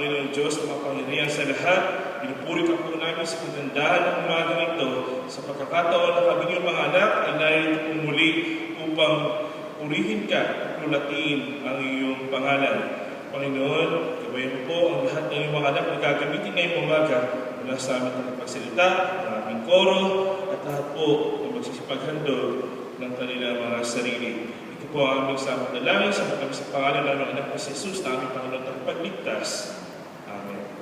Panginoon Diyos na makapangyarihan sa lahat, pinupuri ka po namin sa kagandahan ng umagang ito, sa pagkakataon na kami yung mga anak ay narito muli upang purihin ka at lulatiin ang iyong pangalan. Panginoon, gabayan mo po ang lahat ng iyong mga anak na gagamitin ngayong umaga mula sa aming tagapagsalita, ang aming koro, at lahat po na magsisipaghandog ng kanilang mga sarili. Ito po ang aming samang dalangin sa pangalan ng anak na si Jesus na aming Panginoon at pagligtas. Amen.